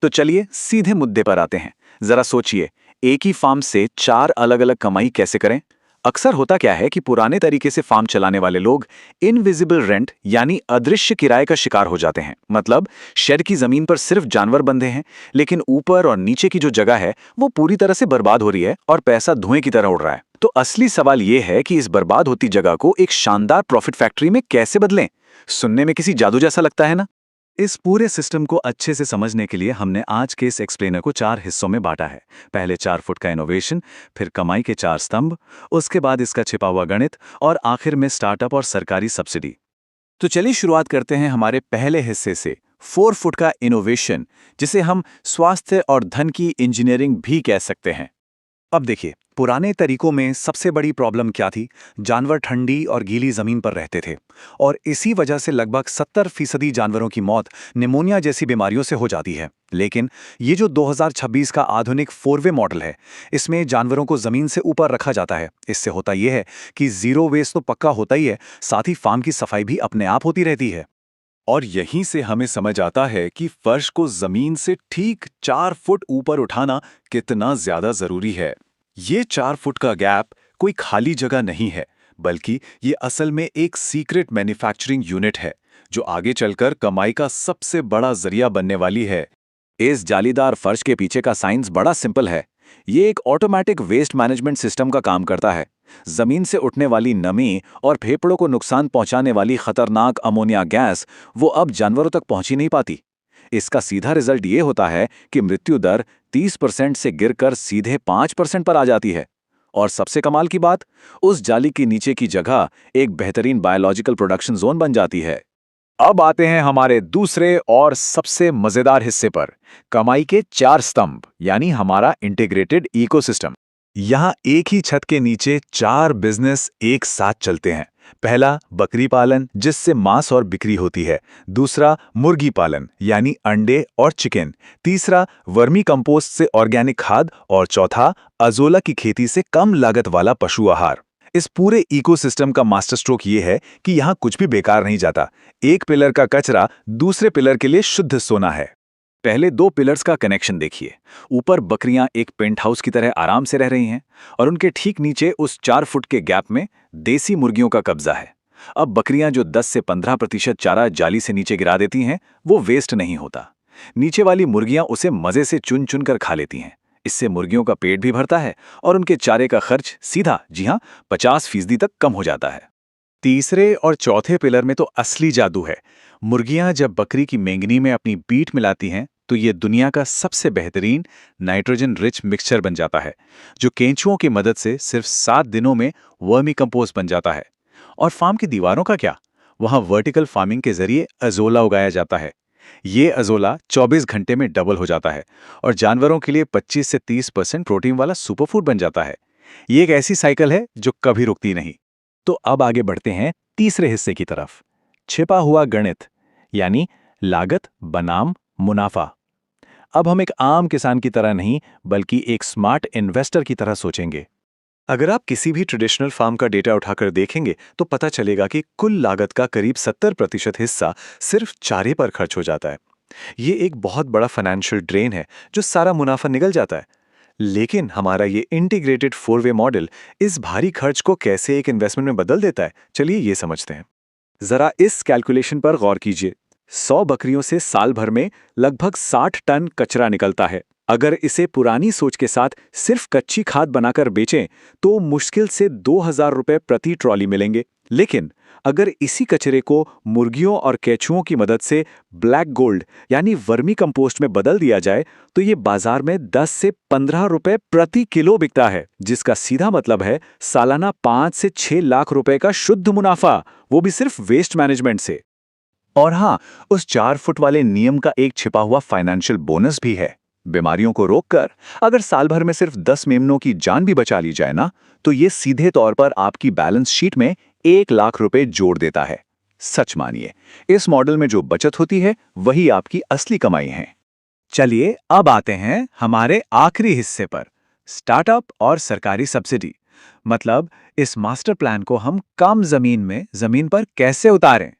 तो चलिए सीधे मुद्दे पर आते हैं। जरा सोचिए, एक ही फार्म से चार अलग अलग कमाई कैसे करें। अक्सर होता क्या है कि पुराने तरीके से फार्म चलाने वाले लोग इनविजिबल रेंट यानी अदृश्य किराए का शिकार हो जाते हैं। मतलब शेड की जमीन पर सिर्फ जानवर बंधे हैं, लेकिन ऊपर और नीचे की जो जगह है वो पूरी तरह से बर्बाद हो रही है और पैसा धुएं की तरह उड़ रहा है। तो असली सवाल ये है कि इस बर्बाद होती जगह को एक शानदार प्रॉफिट फैक्ट्री में कैसे बदलें। सुनने में किसी जादू जैसा लगता है ना। इस पूरे सिस्टम को अच्छे से समझने के लिए हमने आज के इस एक्सप्लेनर को चार हिस्सों में बांटा है। पहले 4 फुट का इनोवेशन, फिर कमाई के 4 स्तंभ, उसके बाद इसका छिपा हुआ गणित और आखिर में स्टार्टअप और सरकारी सब्सिडी। तो चलिए शुरुआत करते हैं हमारे पहले हिस्से से, 4 फुट का इनोवेशन, जिसे हम स्वास्थ्य और धन की इंजीनियरिंग भी कह सकते हैं। अब देखिए, पुराने तरीकों में सबसे बड़ी प्रॉब्लम क्या थी? जानवर ठंडी और गीली जमीन पर रहते थे और इसी वजह से लगभग 70% जानवरों की मौत निमोनिया जैसी बीमारियों से हो जाती है। लेकिन ये जो 2026 का आधुनिक 4 वे मॉडल है, इसमें जानवरों को जमीन से ऊपर रखा जाता है। इससे होता यह है कि जीरो वेस्ट तो पक्का होता ही है, साथ ही फार्म की सफाई भी अपने आप होती रहती है। और यहीं से हमें समझ आता है कि फर्श को जमीन से ठीक 4 फुट ऊपर उठाना कितना ज्यादा जरूरी है। ये 4 फुट का गैप कोई खाली जगह नहीं है, बल्कि ये असल में एक सीक्रेट मैन्युफैक्चरिंग यूनिट है, जो आगे चलकर कमाई का सबसे बड़ा जरिया बनने वाली है। इस जालीदार फर्श के पीछे का साइंस बड़ा सिंपल है। ये एक ऑटोमेटिक वेस्ट मैनेजमेंट सिस्टम का काम करता है। जमीन से उठने वाली नमी और फेफड़ों को नुकसान पहुंचाने वाली खतरनाक अमोनिया गैस वो अब जानवरों तक पहुंच ही नहीं पाती। इसका सीधा रिजल्ट ये होता है कि मृत्यु दर 30% से गिरकर सीधे 5% पर आ जाती है। और सबसे कमाल की बात, उस जाली के नीचे की जगह एक बेहतरीन बायोलॉजिकल प्रोडक्शन जोन बन जाती है। अब आते हैं हमारे दूसरे और सबसे मजेदार हिस्से पर, कमाई के 4 स्तंभ, यानी हमारा इंटीग्रेटेड इकोसिस्टम। यहाँ एक ही छत के नीचे 4 बिजनेस एक साथ चलते हैं। पहला, बकरी पालन, जिससे मांस और बिक्री होती है। दूसरा, मुर्गी पालन, यानी अंडे और चिकन। तीसरा, वर्मी कंपोस्ट से ऑर्गेनिक खाद। और चौथा, अजोला की खेती से कम लागत वाला पशु आहार। इस पूरे इकोसिस्टम का मास्टर स्ट्रोक ये है कि यहाँ कुछ भी बेकार नहीं जाता। एक पिलर का कचरा दूसरे पिलर के लिए शुद्ध सोना है। पहले 2 पिलर्स का कनेक्शन देखिए। ऊपर बकरियां एक पेंट हाउस की तरह आराम से रह रही हैं और उनके ठीक नीचे उस 4 फुट के गैप में देसी मुर्गियों का कब्जा है। अब बकरियां जो 10 से 15% चारा जाली से नीचे गिरा देती हैं, वो वेस्ट नहीं होता। नीचे वाली मुर्गियां उसे मजे से चुन चुन कर खा लेती हैं। इससे मुर्गियों का पेट भी भरता है और उनके चारे का खर्च सीधा, जी हाँ, 50% तक कम हो जाता है। तीसरे और चौथे पिलर में तो असली जादू है। मुर्गियां जब बकरी की मेंगनी में अपनी बीट मिलाती हैं, तो ये दुनिया का सबसे बेहतरीन नाइट्रोजन रिच मिक्सचर बन जाता है, जो केंचुओं की मदद से सिर्फ 7 दिनों में वर्मी कंपोस्ट बन जाता है। और फार्म की दीवारों का क्या? वहां वर्टिकल फार्मिंग के जरिए अजोला उगाया जाता है। ये अजोला 24 घंटे में डबल हो जाता है और जानवरों के लिए 25 से 30% प्रोटीन वाला सुपरफूड बन जाता है। ये एक ऐसी साइकिल है जो कभी रुकती नहीं। तो अब आगे बढ़ते हैं तीसरे हिस्से की तरफ, छिपा हुआ गणित, यानी लागत बनाम मुनाफा। अब हम एक आम किसान की तरह नहीं, बल्कि एक स्मार्ट इन्वेस्टर की तरह सोचेंगे। अगर आप किसी भी ट्रेडिशनल फार्म का डेटा उठाकर देखेंगे, तो पता चलेगा कि कुल लागत का करीब 70% हिस्सा सिर्फ चारे पर खर्च हो जाता है। ये एक बहुत बड़ा फाइनेंशियल ड्रेन है, जो सारा मुनाफा निकल जाता है। लेकिन हमारा ये इंटीग्रेटेड 4 वे मॉडल इस भारी खर्च को कैसे एक इन्वेस्टमेंट में बदल देता है, चलिए ये समझते हैं। जरा इस कैलकुलेशन पर गौर कीजिए। 100 बकरियों से साल भर में लगभग 60 टन कचरा निकलता है। अगर इसे पुरानी सोच के साथ सिर्फ कच्ची खाद बनाकर बेचें, तो मुश्किल से 2000 रुपए प्रति ट्रॉली मिलेंगे। लेकिन अगर इसी कचरे को मुर्गियों और केंचुओं की मदद से ब्लैक गोल्ड यानी वर्मी कंपोस्ट में बदल दिया जाए, तो ये बाजार में 10 से 15 रुपए प्रति किलो बिकता है, जिसका सीधा मतलब है सालाना 5 से 6 लाख रुपए का शुद्ध मुनाफा, वो भी सिर्फ वेस्ट मैनेजमेंट से। और हाँ, उस 4 फुट वाले नियम का एक छिपा हुआ फाइनेंशियल बोनस भी है। बीमारियों को रोककर अगर साल भर में सिर्फ 10 मेमनों की जान भी बचा ली जाए ना, तो ये सीधे तौर पर आपकी बैलेंस शीट में 1 लाख रुपए जोड़ देता है। सच मानिए, इस मॉडल में जो बचत होती है, वही आपकी असली कमाई है। चलिए अब आते हैं हमारे आखिरी हिस्से पर, स्टार्टअप और सरकारी सब्सिडी। मतलब इस मास्टर प्लान को हम कम जमीन में जमीन पर कैसे उतारें।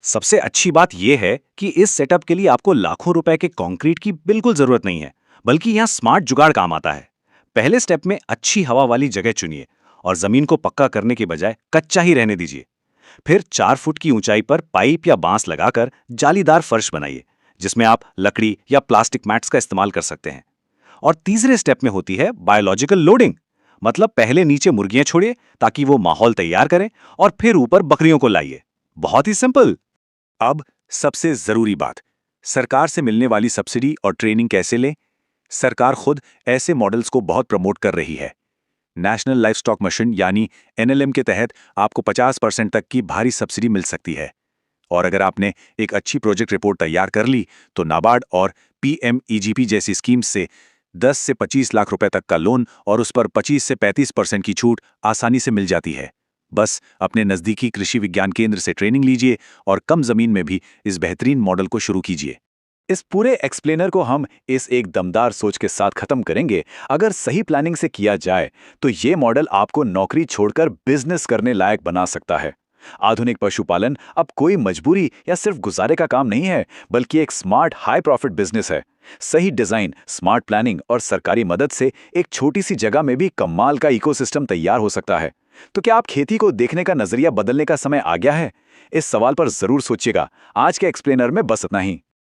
सबसे अच्छी बात यह है कि इस सेटअप के लिए आपको लाखों रुपए के कंक्रीट की बिल्कुल जरूरत नहीं है, बल्कि यहाँ स्मार्ट जुगाड़ काम आता है। पहले स्टेप में अच्छी हवा वाली जगह चुनिए और जमीन को पक्का करने के बजाय कच्चा ही रहने दीजिए। फिर 4 फुट की ऊंचाई पर पाइप या बांस लगाकर जालीदार फर्श बनाइए, जिसमें आप लकड़ी या प्लास्टिक मैट्स का इस्तेमाल कर सकते हैं। और तीसरे स्टेप में होती है बायोलॉजिकल लोडिंग, मतलब पहले नीचे मुर्गियां छोड़िए ताकि वो माहौल तैयार करें और फिर ऊपर बकरियों को लाइए। बहुत ही सिंपल। अब सबसे जरूरी बात, सरकार से मिलने वाली सब्सिडी और ट्रेनिंग कैसे लें? सरकार खुद ऐसे मॉडल्स को बहुत प्रमोट कर रही है। नेशनल लाइफ स्टॉक मिशन यानी एनएलएम के तहत आपको 50% तक की भारी सब्सिडी मिल सकती है। और अगर आपने एक अच्छी प्रोजेक्ट रिपोर्ट तैयार कर ली तो नाबार्ड और पीएमईजीपी जैसी स्कीम्स से 10 से 25 लाख रुपए तक का लोन और उस पर 25 से 35% की छूट आसानी से मिल जाती है। बस अपने नज़दीकी कृषि विज्ञान केंद्र से ट्रेनिंग लीजिए और कम जमीन में भी इस बेहतरीन मॉडल को शुरू कीजिए। इस पूरे एक्सप्लेनर को हम इस एक दमदार सोच के साथ खत्म करेंगे। अगर सही प्लानिंग से किया जाए तो ये मॉडल आपको नौकरी छोड़कर बिजनेस करने लायक बना सकता है। आधुनिक पशुपालन अब कोई मजबूरी या सिर्फ गुजारे का काम नहीं है, बल्कि एक स्मार्ट हाई प्रॉफिट बिजनेस है। सही डिजाइन, स्मार्ट प्लानिंग और सरकारी मदद से एक छोटी सी जगह में भी कमाल का इकोसिस्टम तैयार हो सकता है। तो क्या आप खेती को देखने का नजरिया बदलने का समय आ गया है? इस सवाल पर जरूर सोचिएगा। आज के एक्सप्लेनर में बस इतना ही।